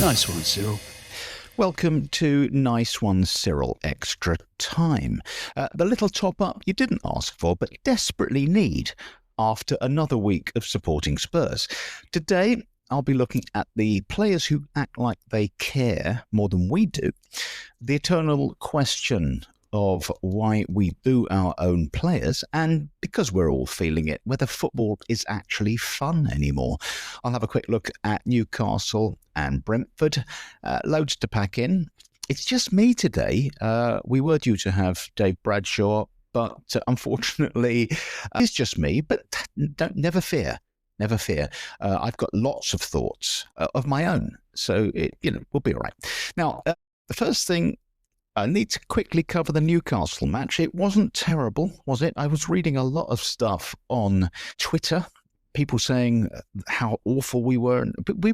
Nice one, Cyril. Welcome to Nice One, Cyril Extra Time. The little top-up you didn't ask for, but desperately need after another week of supporting Spurs. Today, I'll be looking at the players who act like they care more than we do. The eternal question of why we boo our own players, and because we're all feeling it, whether football is actually fun anymore. I'll have a quick look at Newcastle and Brentford. Loads to pack in. It's just me today. We were due to have Dave Bradshaw, but unfortunately, it's just me. But never fear. Never fear. I've got lots of thoughts of my own, so we'll be all right. Now, the first thing, I need to quickly cover the Newcastle match. It wasn't terrible, was it? I was reading a lot of stuff on Twitter, people saying how awful we were. But we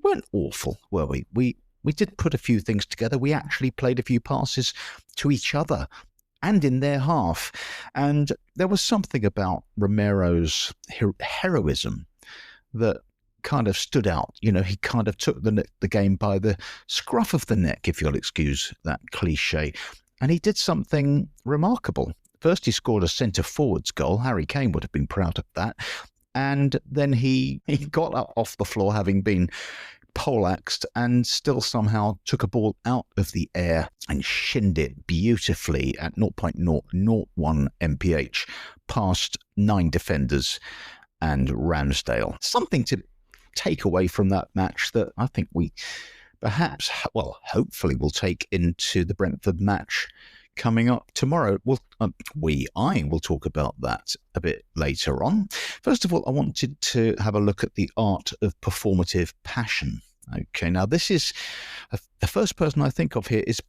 weren't awful, were we? We did put a few things together. We actually played a few passes to each other and in their half. And there was something about Romero's heroism that kind of stood out. He kind of took the game by the scruff of the neck, if you'll excuse that cliche. And he did something remarkable. First, he scored a centre-forwards goal. Harry Kane would have been proud of that. And then he got up off the floor, having been poleaxed, and still somehow took a ball out of the air and shinned it beautifully at 0.001 mph past 9 defenders and Ramsdale. Something to take away from that match that I think we perhaps, hopefully will take into the Brentford match coming up tomorrow. I will talk about that a bit later on. First of all, I wanted to have a look at the art of performative passion. Okay, now this is, the first person I think of here is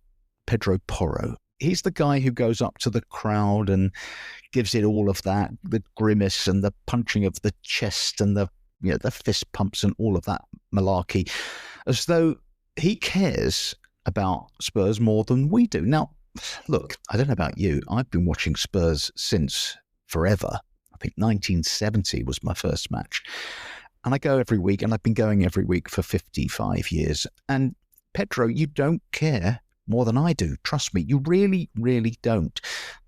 Pedro Porro. He's the guy who goes up to the crowd and gives it all of that, the grimace and the punching of the chest and the fist pumps and all of that malarkey, as though he cares about Spurs more than we do. Now, look, I don't know about you. I've been watching Spurs since forever. I think 1970 was my first match. And I go every week, and I've been going every week for 55 years. And Pedro, you don't care more than I do. Trust me, you really, really don't.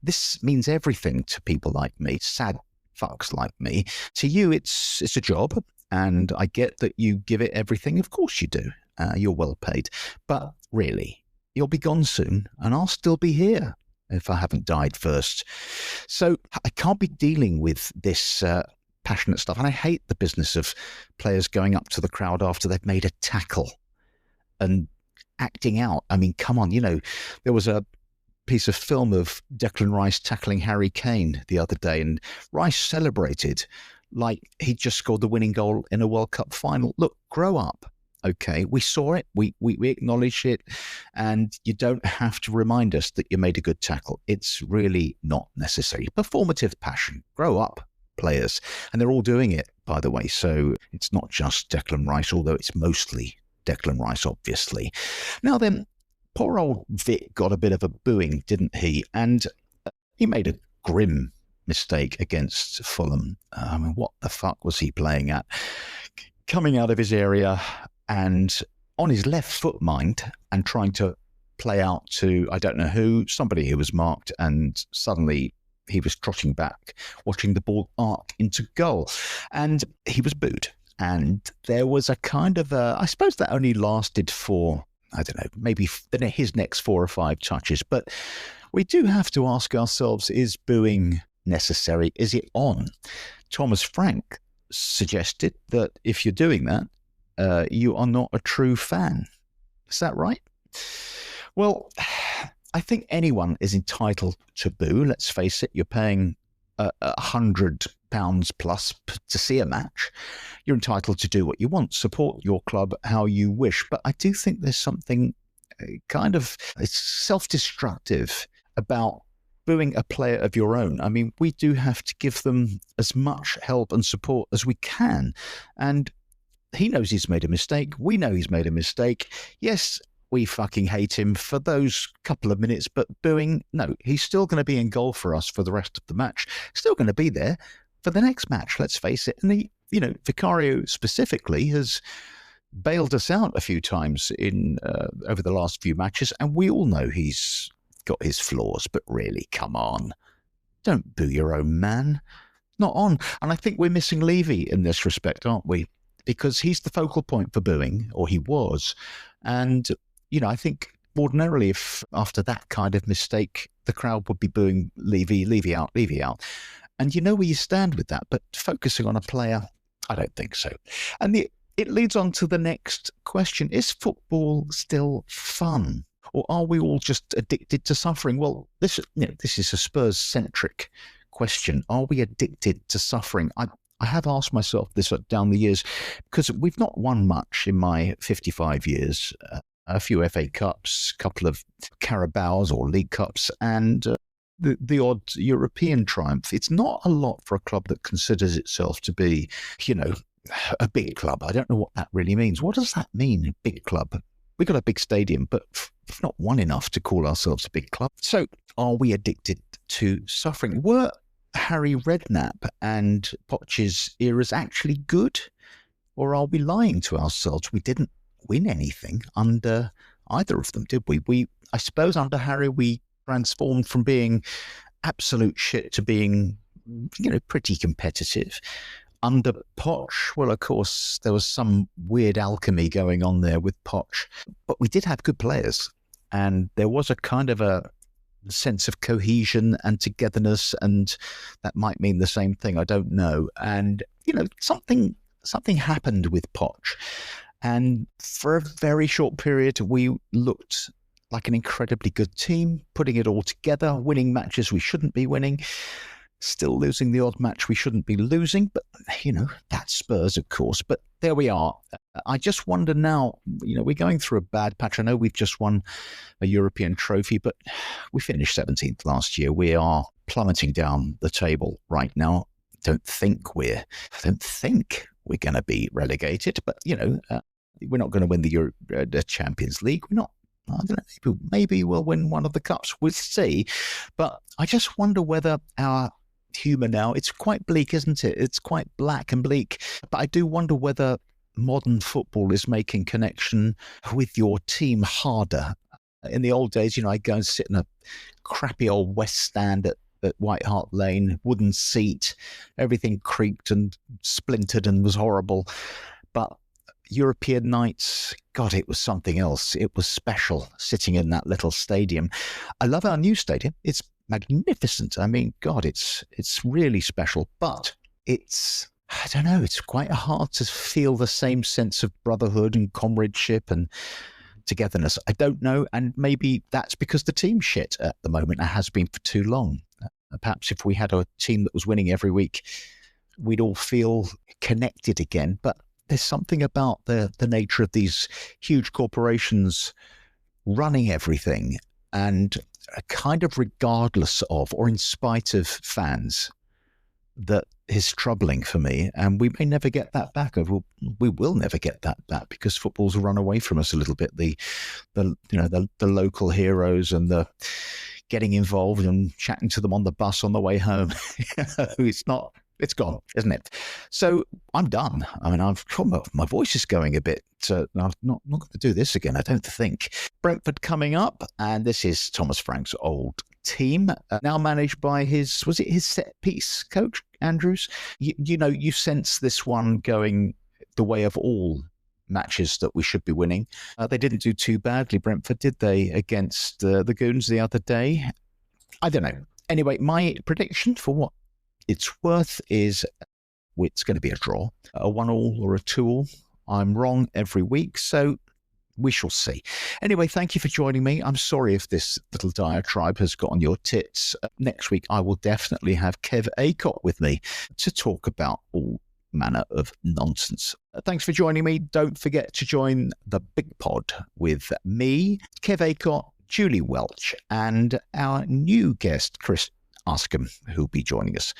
This means everything to people like me, sad fucks like me. To you, it's a job, and I get that you give it everything. Of course you do. You're well paid. But really, you'll be gone soon, and I'll still be here if I haven't died first. So I can't be dealing with this passionate stuff. And I hate the business of players going up to the crowd after they've made a tackle and acting out. I mean, come on, there was a piece of film of Declan Rice tackling Harry Kane the other day, and Rice celebrated like he just scored the winning goal in a World Cup final. Look, grow up. Okay, we saw it, we acknowledge it, and you don't have to remind us that you made a good tackle. It's really not necessary. Performative passion. Grow up, players. And they're all doing it, by the way. So it's not just Declan Rice, although it's mostly Declan Rice, obviously. Now then, poor old Vic got a bit of a booing, didn't he? And he made a grim mistake against Fulham. What the fuck was he playing at? Coming out of his area and on his left foot, mind, and trying to play out to, I don't know who, somebody who was marked, and suddenly he was trotting back, watching the ball arc into goal. And he was booed. And there was a kind of I suppose that only lasted for, I don't know, maybe his next 4 or 5 touches. But we do have to ask ourselves, is booing necessary? Is it on? Thomas Frank suggested that if you're doing that, you are not a true fan. Is that right? Well, I think anyone is entitled to boo. Let's face it, you're paying £100 plus to see a match. You're entitled to do what you want, support your club how you wish. But I do think there's something it's self-destructive about booing a player of your own. I mean, we do have to give them as much help and support as we can. And he knows he's made a mistake. We know he's made a mistake. Yes, we fucking hate him for those couple of minutes, but booing, no, he's still going to be in goal for us for the rest of the match. Still going to be there for the next match, let's face it. And Vicario specifically has bailed us out a few times in over the last few matches, and we all know he's got his flaws, but really, come on. Don't boo your own man. Not on. And I think we're missing Levy in this respect, aren't we? Because he's the focal point for booing, or he was. And, I think ordinarily if after that kind of mistake, the crowd would be booing Levy out. And you know where you stand with that, but focusing on a player, I don't think so. And it leads on to the next question. Is football still fun? Or are we all just addicted to suffering? Well, this is a Spurs-centric question. Are we addicted to suffering? I have asked myself this down the years, because we've not won much in my 55 years. A few FA Cups, a couple of Carabaos or League Cups, and the odd European triumph. It's not a lot for a club that considers itself to be, a big club. I don't know what that really means. What does that mean, big club? We've got a big stadium, but we've not won enough to call ourselves a big club. So are we addicted to suffering? Were Harry Redknapp and Poch's eras actually good? Or are we lying to ourselves? We didn't win anything under either of them, did we? I suppose under Harry, we transformed from being absolute shit to being, pretty competitive. Under Poch, well, of course, there was some weird alchemy going on there with Poch, but we did have good players, and there was a kind of a sense of cohesion and togetherness, and that might mean the same thing. I don't know. And, something happened with Poch, and for a very short period, we looked like an incredibly good team, putting it all together, winning matches we shouldn't be winning, still losing the odd match we shouldn't be losing. But, that's Spurs, of course. But there we are. I just wonder now, we're going through a bad patch. I know we've just won a European trophy, but we finished 17th last year. We are plummeting down the table right now. I don't think we're going to be relegated, but, we're not going to win the Champions League. We're not. I don't know, maybe we'll win one of the cups. We'll see. But I just wonder whether our humour now, it's quite bleak, isn't it? It's quite black and bleak. But I do wonder whether modern football is making connection with your team harder. In the old days, I'd go and sit in a crappy old West Stand at White Hart Lane, wooden seat, everything creaked and splintered and was horrible. But European nights, God, it was something else. It was special sitting in that little stadium. I love our new stadium. It's magnificent. I mean, God, it's really special. But I don't know, it's quite hard to feel the same sense of brotherhood and comradeship and togetherness. I don't know. And maybe that's because the team's shit at the moment. It has been for too long. Perhaps if we had a team that was winning every week, we'd all feel connected again. But there's something about the nature of these huge corporations running everything, and kind of regardless of or in spite of fans, that is troubling for me. And we may never get that back. We will never get that back, because football's run away from us a little bit. The local heroes and the getting involved and chatting to them on the bus on the way home. It's gone, isn't it? So I'm done. I mean, my voice is going a bit. I'm not going to do this again, I don't think. Brentford coming up, and this is Thomas Frank's old team, now managed by his set piece coach, Andrews. You sense this one going the way of all matches that we should be winning. They didn't do too badly, Brentford, did they, against the Goons the other day? I don't know. Anyway, my prediction for what it's worth is it's going to be a draw, a 1-1 or a 2-1. I'm wrong every week, so we shall see. Anyway, thank you for joining me. I'm sorry if this little diatribe has got on your tits. Next week, I will definitely have Kev Acott with me to talk about all manner of nonsense. Thanks for joining me. Don't forget to join the Big Pod with me, Kev Acott, Julie Welch, and our new guest, Chris Askham, who'll be joining us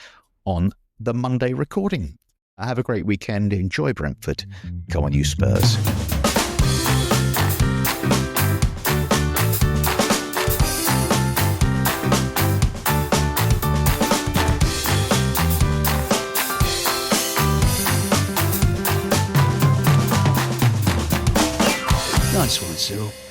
on the Monday recording. Have a great weekend. Enjoy Brentford. Go on, you Spurs. Nice one, Cyril.